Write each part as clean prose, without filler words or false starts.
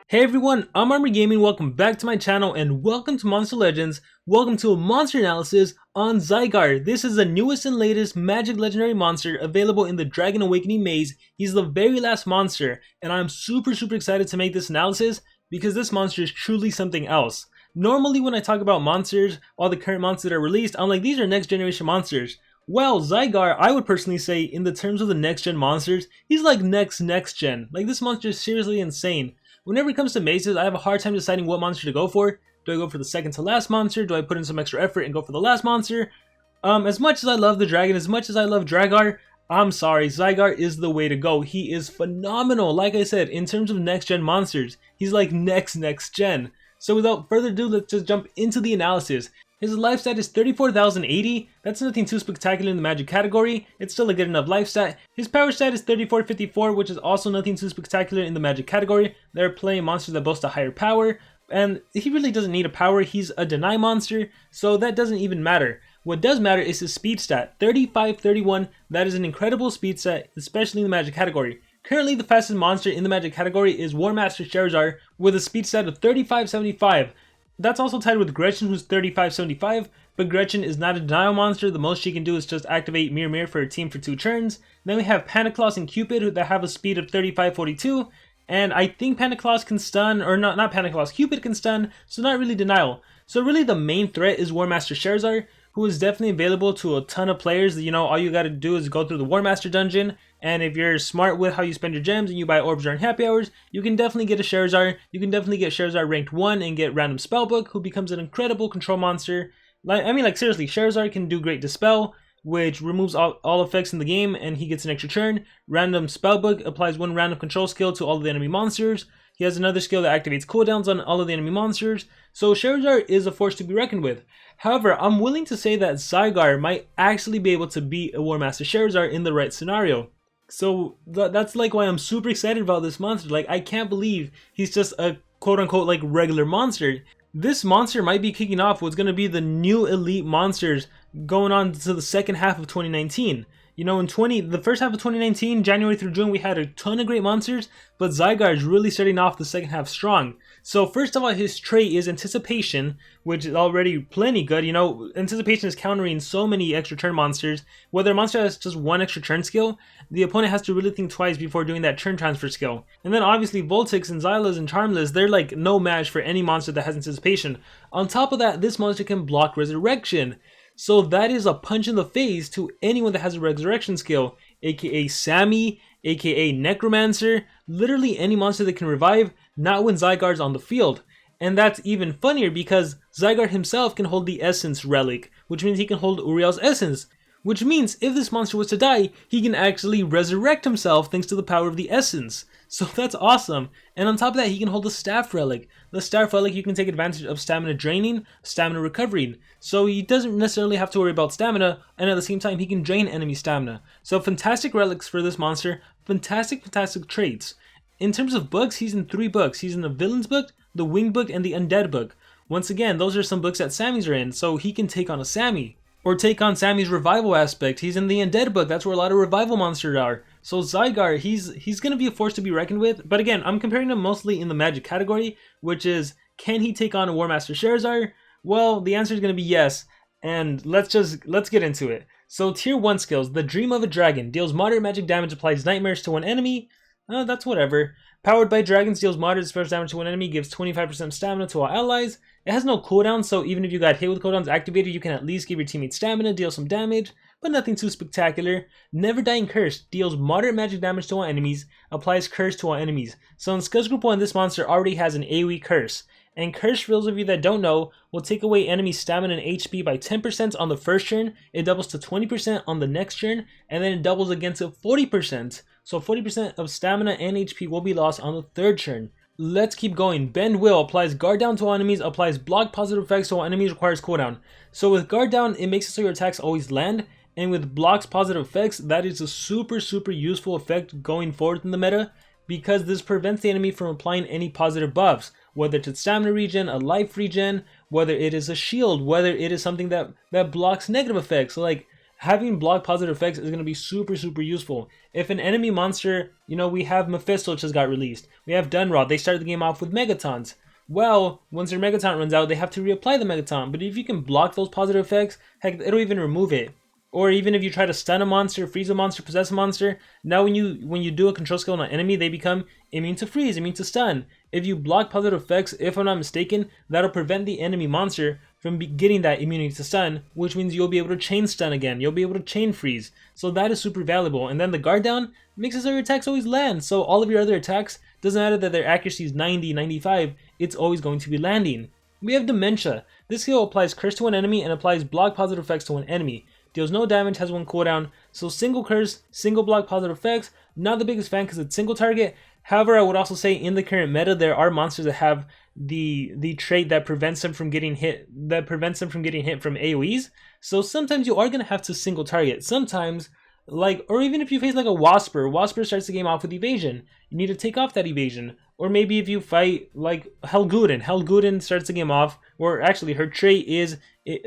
Hey everyone, I'm Armor Gaming, welcome back to my channel and welcome to Monster Legends. Welcome to a monster analysis on Zeighar. This is the newest and latest magic legendary monster available in the Dragon Awakening maze. He's the very last monster and I'm super excited to make this analysis because this monster is truly something else. Normally when I talk about monsters, all the current monsters that are released, I'm like these are next generation monsters. Well, Zeighar, I would personally say in the terms of the next gen monsters, he's like next gen. Like this monster is seriously insane. Whenever it comes to mazes, I have a hard time deciding what monster to go for. Do I go for the second to last monster? Do I put in some extra effort and go for the last monster? As much as I love the dragon, as much as I love Draghar, I'm sorry, Zeighar is the way to go. He is phenomenal. Like I said, in terms of next gen monsters, he's like next gen. So without further ado, let's just jump into the analysis. His life stat is 34,080, that's nothing too spectacular in the magic category, it's still a good enough life stat. His power stat is 3454, which is also nothing too spectacular in the magic category. They're playing monsters that boast a higher power, and he really doesn't need a power, he's a deny monster, so that doesn't even matter. What does matter is his speed stat, 3531, that is an incredible speed stat, especially in the magic category. Currently the fastest monster in the magic category is War Master Charizard with a speed stat of 3575. That's also tied with Gretchen, who's 3575, but Gretchen is not a denial monster. The most she can do is just activate Mirror for a team for 2 turns. Then we have Pandalf and Cupid that have a speed of 3542, and I think Pandalf can stun, or not Pandalf, Cupid can stun, so not really denial. So really the main threat is War Master Charizard, who is definitely available to a ton of players. You know, all you gotta do is go through the War Master dungeon, and if you're smart with how you spend your gems and you buy orbs during happy hours, you can definitely get a Charizard. You can definitely get Charizard ranked 1 and get random Spellbook, who becomes an incredible control monster. Like seriously, Charizard can do great Dispel, which removes all effects in the game, and he gets an extra turn. Random Spellbook applies 1 random control skill to all of the enemy monsters. He has another skill that activates cooldowns on all of the enemy monsters, so Charizard is a force to be reckoned with. However, I'm willing to say that Zeighar might actually be able to beat a War Master Charizard in the right scenario. So that's like why I'm super excited about this monster. Like, I can't believe he's just a quote-unquote like regular monster. This monster might be kicking off what's going to be the new elite monsters going on to the second half of 2019. You know, in the first half of 2019, January through June, we had a ton of great monsters, but Zeighar is really starting off the second half strong. So first of all, his trait is Anticipation, which is already plenty good. You know, Anticipation is countering so many extra turn monsters. Whether a monster has just 1 extra turn skill, the opponent has to really think twice before doing that turn transfer skill. And then obviously Voltix and Xylas and Charmless, they're like no match for any monster that has Anticipation. On top of that, this monster can block Resurrection. So that is a punch in the face to anyone that has a resurrection skill, aka Sammy, aka Necromancer, literally any monster that can revive, not when Zygarde's on the field. And that's even funnier because Zygarde himself can hold the Essence Relic, which means he can hold Uriel's Essence. Which means if this monster was to die, he can actually resurrect himself thanks to the power of the Essence. So that's awesome. And on top of that, he can hold the Staff Relic. The Staff Relic, you can take advantage of stamina draining, stamina recovering. So he doesn't necessarily have to worry about stamina, and at the same time, he can drain enemy stamina. So fantastic relics for this monster, fantastic traits. In terms of books, he's in 3 books. He's in the Villains book, the Wing book, and the Undead book. Once again, those are some books that Sammys are in, so he can take on a Sammy. Or take on Sammy's revival aspect. He's in the Undead book, that's where a lot of revival monsters are. So Zeighar, he's going to be a force to be reckoned with, but again, I'm comparing him mostly in the magic category, which is, can he take on a War Master Charizard? Well, the answer is going to be yes, and let's get into it. So tier 1 skills, the Dream of a Dragon, deals moderate magic damage, applies nightmares to one enemy, that's whatever. Powered by Dragons, deals moderate special damage to one enemy, gives 25% stamina to all allies. It has no cooldown, so even if you got hit with cooldowns activated, you can at least give your teammate stamina, deal some damage, but nothing too spectacular. Never Dying Curse, deals moderate magic damage to all enemies, applies curse to all enemies. So in Scuzz Group 1, this monster already has an AoE curse. And curse, for those of you that don't know, will take away enemy stamina and HP by 10% on the first turn, it doubles to 20% on the next turn, and then it doubles again to 40%. So 40% of stamina and HP will be lost on the third turn. Let's keep going. Bend Will applies guard down to all enemies, applies block positive effects to all enemies, requires cooldown. So with guard down, it makes it so your attacks always land, and with blocks positive effects, that is a super useful effect going forward in the meta, because this prevents the enemy from applying any positive buffs, whether it's a stamina regen, a life regen, whether it is a shield, whether it is something that blocks negative effects, like having block positive effects is going to be super useful. If an enemy monster, we have Mephisto just got released, we have Dunrod, they started the game off with Megatons. Well, once their Megaton runs out, they have to reapply the Megaton, but if you can block those positive effects, heck, it'll even remove it. Or even if you try to stun a monster, freeze a monster, possess a monster, now when you do a control skill on an enemy, they become immune to freeze, immune to stun. If you block positive effects, if I'm not mistaken, that'll prevent the enemy monster from getting that immunity to stun, which means you'll be able to chain stun again, you'll be able to chain freeze. So that is super valuable. And then the guard down makes it so your attacks always land. So all of your other attacks, doesn't matter that their accuracy is 90, 95, it's always going to be landing. We have Dementia. This skill applies curse to an enemy and applies block positive effects to an enemy. Deals no damage, has one cooldown, so single curse, single block positive effects. Not the biggest fan because it's single target. However, I would also say in the current meta, there are monsters that have the trait that prevents them from getting hit, from AoEs. So sometimes you are gonna have to single target. Sometimes, or even if you face like a Wasper starts the game off with evasion. You need to take off that evasion. Or maybe if you fight like Helguden starts the game off, or actually her trait is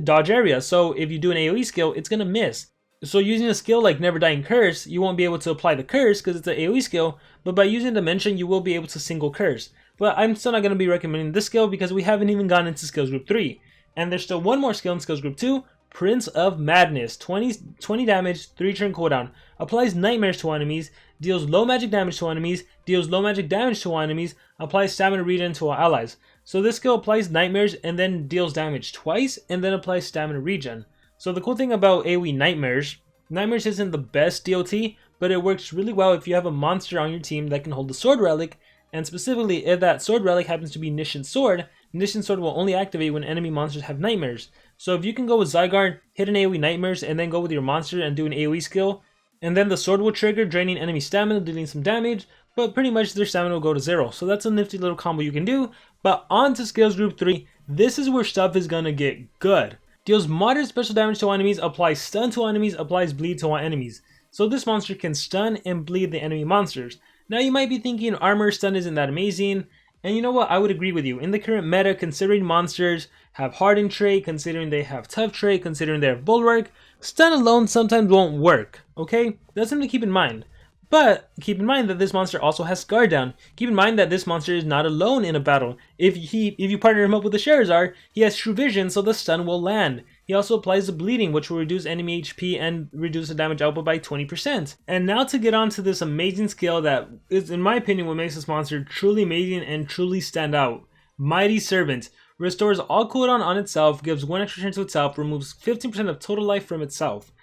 dodge area. So if you do an AoE skill, it's gonna miss. So using a skill like Never Dying Curse, you won't be able to apply the curse because it's an AoE skill, but by using Dimension, you will be able to single curse. But I'm still not going to be recommending this skill because we haven't even gone into Skills Group 3. And there's still one more skill in Skills Group 2, Prince of Madness. 20 damage, 3 turn cooldown. Applies nightmares to enemies, deals low magic damage to enemies, deals low magic damage to enemies, applies stamina regen to our allies. So this skill applies nightmares and then deals damage twice and then applies stamina regen. So the cool thing about AoE Nightmares isn't the best DOT, but it works really well if you have a monster on your team that can hold the sword relic, and specifically if that sword relic happens to be Nishan's sword will only activate when enemy monsters have nightmares. So if you can go with Zygarde, hit an AoE nightmares, and then go with your monster and do an AoE skill, and then the sword will trigger, draining enemy stamina, dealing some damage, but pretty much their stamina will go to 0. So that's a nifty little combo you can do. But on to Skills Group 3, this is where stuff is gonna get good. Deals moderate special damage to enemies, applies stun to enemies, applies bleed to enemies. So this monster can stun and bleed the enemy monsters. Now you might be thinking armor stun isn't that amazing, and you know what, I would agree with you. In the current meta, considering monsters have hardened trait, considering they have tough trait, considering they have bulwark, stun alone sometimes won't work, okay? That's something to keep in mind. But keep in mind that this monster also has guard down. Keep in mind that this monster is not alone in a battle. If you partner him up with the Charizard, he has True Vision, so the stun will land. He also applies the bleeding, which will reduce enemy HP and reduce the damage output by 20%. And now to get on to this amazing skill that is, in my opinion, what makes this monster truly amazing and truly stand out. Mighty Servant. Restores all cooldown on itself, gives 1 extra turn to itself, removes 15% of total life from itself.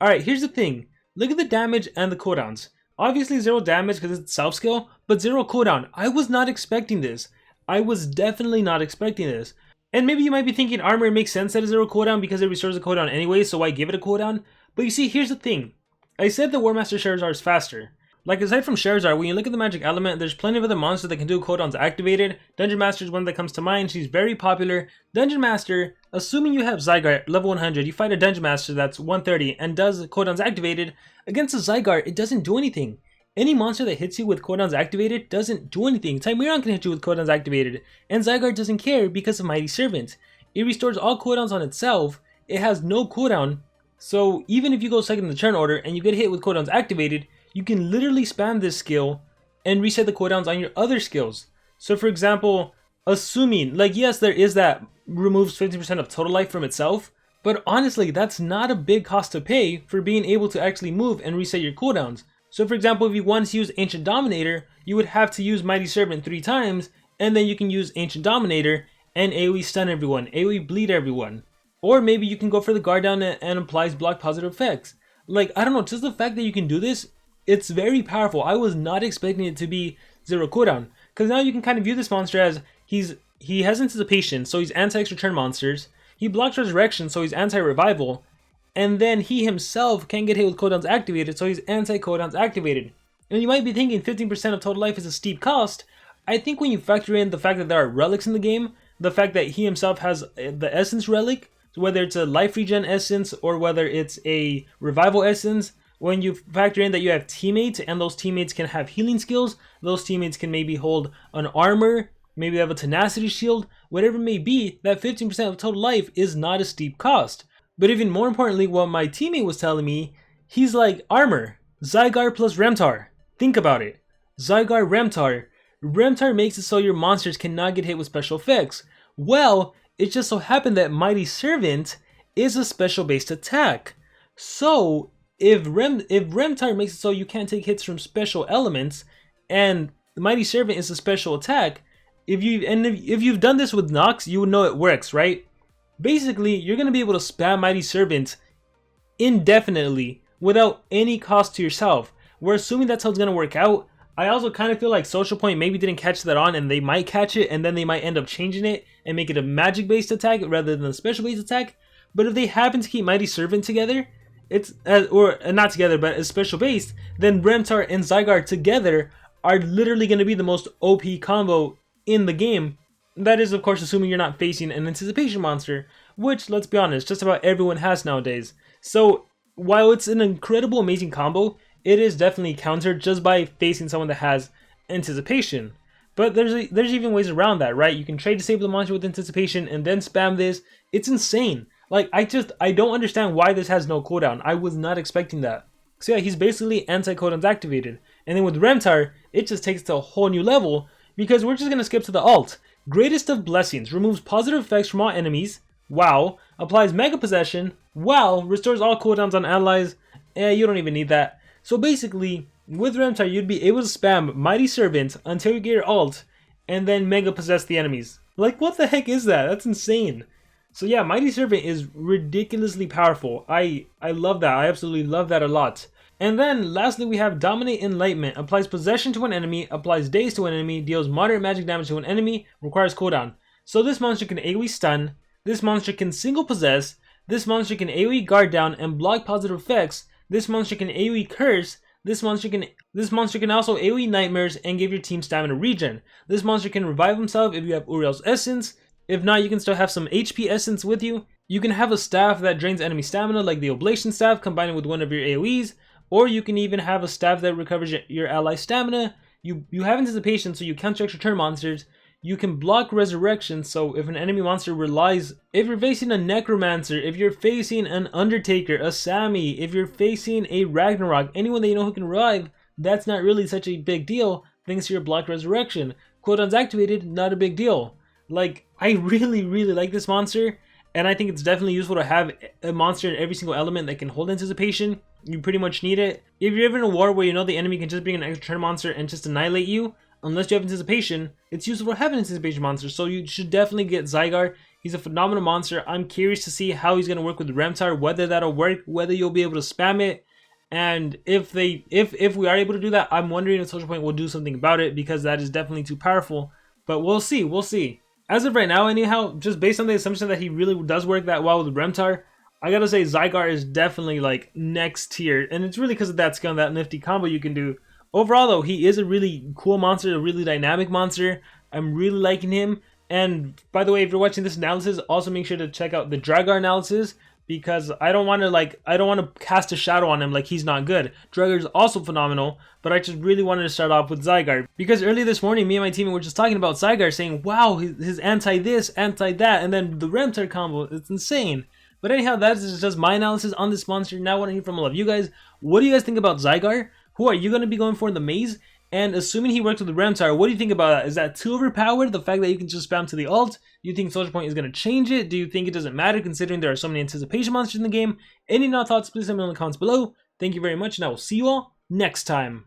Alright, here's the thing. Look at the damage and the cooldowns. Obviously 0 damage because it's self skill, but 0 cooldown. I was not expecting this. I was definitely not expecting this. And maybe you might be thinking armor makes sense at a 0 cooldown because it restores a cooldown anyway, so why give it a cooldown? But you see, here's the thing. I said the War Master Charizard is faster. Like, aside from Charizard, when you look at the magic element, there's plenty of other monsters that can do cooldowns activated. Dungeon Master is one that comes to mind. She's very popular. Dungeon Master, assuming you have Zygarde, level 100, you fight a Dungeon Master that's 130 and does cooldowns activated. Against a Zygarde, it doesn't do anything. Any monster that hits you with cooldowns activated doesn't do anything. Timerion can hit you with cooldowns activated, and Zygarde doesn't care because of Mighty Servant. It restores all cooldowns on itself. It has no cooldown, so even if you go second in the turn order and you get hit with cooldowns activated, you can literally spam this skill and reset the cooldowns on your other skills. So for example, assuming, yes, there is that removes 50% of total life from itself, but honestly, that's not a big cost to pay for being able to actually move and reset your cooldowns. So for example, if you wanted to use Ancient Dominator, you would have to use Mighty Servant 3 times, and then you can use Ancient Dominator and AoE stun everyone, AoE bleed everyone. Or maybe you can go for the guard down and applies block positive effects. I don't know, just the fact that you can do this, it's very powerful. I was not expecting it to be 0 cooldown, because now you can kind of view this monster as he has anticipation, so he's anti-extra turn monsters. He blocks resurrection, so he's anti-revival. And then he himself can get hit with cooldowns activated, so he's anti-cooldowns activated. And you might be thinking 15% of total life is a steep cost. I think when you factor in the fact that there are relics in the game, the fact that he himself has the essence relic, whether it's a life regen essence or whether it's a revival essence, when you factor in that you have teammates and those teammates can have healing skills, those teammates can maybe hold an armor, maybe they have a tenacity shield, whatever it may be, that 15% of total life is not a steep cost. But even more importantly, what my teammate was telling me, he's like, armor, Zygarde plus Remtar. Think about it. Zygarde, Remtar. Remtar makes it so your monsters cannot get hit with special effects. Well, it just so happened that Mighty Servant is a special based attack. So, if Remtar makes it so you can't take hits from special elements, and the Mighty Servant is a special attack, if you've done this with Nox, you would know it works, right? Basically, you're going to be able to spam Mighty Servant indefinitely without any cost to yourself. We're assuming that's how it's going to work out. I also kind of feel like Social Point maybe didn't catch that on, and they might catch it, and then they might end up changing it and make it a magic-based attack rather than a special-based attack. But if they happen to keep Mighty Servant together, or not together, but as special-based, then Remtar and Zygarde together are literally going to be the most OP combo in the game. That is, of course, assuming you're not facing an anticipation monster, which, let's be honest, just about everyone has nowadays. So, while it's an incredible, amazing combo, it is definitely countered just by facing someone that has anticipation. But there's even ways around that, right? You can trade disable the monster with anticipation and then spam this. It's insane. Like, I don't understand why this has no cooldown. I was not expecting that. So yeah, he's basically anti-cooldowns activated. And then with Remtar, it just takes it to a whole new level, because we're just going to skip to the alt. Greatest of Blessings removes positive effects from all enemies. Wow. Applies Mega Possession. Wow. Restores all cooldowns on allies. You don't even need that. So basically, with Remtar, you'd be able to spam Mighty Servant until you get your ult, and then Mega Possess the enemies. Like, what the heck is that? That's insane. So yeah, Mighty Servant is ridiculously powerful. I love that. I absolutely love that a lot. And then, lastly, we have Dominate Enlightenment. Applies Possession to an enemy, applies Daze to an enemy, deals moderate magic damage to an enemy, requires cooldown. So this monster can AoE stun, this monster can single possess, this monster can AoE guard down and block positive effects, this monster can AoE curse, this monster can also AoE nightmares and give your team stamina regen. This monster can revive himself if you have Uriel's Essence. If not, you can still have some HP Essence with you. You can have a staff that drains enemy stamina, like the Oblation Staff, combined with one of your AoEs. Or you can even have a staff that recovers your ally stamina. You have anticipation, so you counter extra turn monsters. You can block resurrection, so if an enemy monster relies... If you're facing a Necromancer, if you're facing an Undertaker, a Sammy, if you're facing a Ragnarok, anyone that you know who can revive, that's not really such a big deal thanks to your block resurrection. Cooldowns activated, not a big deal. Like, I really like this monster, and I think it's definitely useful to have a monster in every single element that can hold anticipation. You pretty much need it. If you're ever in a war where you know the enemy can just bring an extra turn monster and just annihilate you, unless you have anticipation, it's useful to have an anticipation monster, so you should definitely get Zygarde. He's a phenomenal monster. I'm curious to see how he's going to work with Remtar, whether that'll work, whether you'll be able to spam it, and if we are able to do that, I'm wondering if Social Point will do something about it, because that is definitely too powerful. But we'll see. As of right now, anyhow, just based on the assumption that he really does work that well with Remtar, I gotta say Zygarde is definitely like next tier, and it's really because of that skill and that nifty combo you can do. Overall though, he is a really cool monster, a really dynamic monster. I'm really liking him. And by the way, if you're watching this analysis, also make sure to check out the Draghar analysis, because I don't want to cast a shadow on him like he's not good. Draghar is also phenomenal, but I just really wanted to start off with Zygarde, because earlier this morning, me and my team were just talking about Zygarde, saying, wow, his anti this, anti that, and then the Remtar combo, it's insane. But anyhow, that is just my analysis on this monster. Now I want to hear from all of you guys. What do you guys think about Zygarde? Who are you going to be going for in the maze? And assuming he works with the Remtar, what do you think about that? Is that too overpowered? The fact that you can just spam to the ult? Do you think Social Point is going to change it? Do you think it doesn't matter considering there are so many anticipation monsters in the game? Any thoughts, please let me know in the comments below. Thank you very much, and I will see you all next time.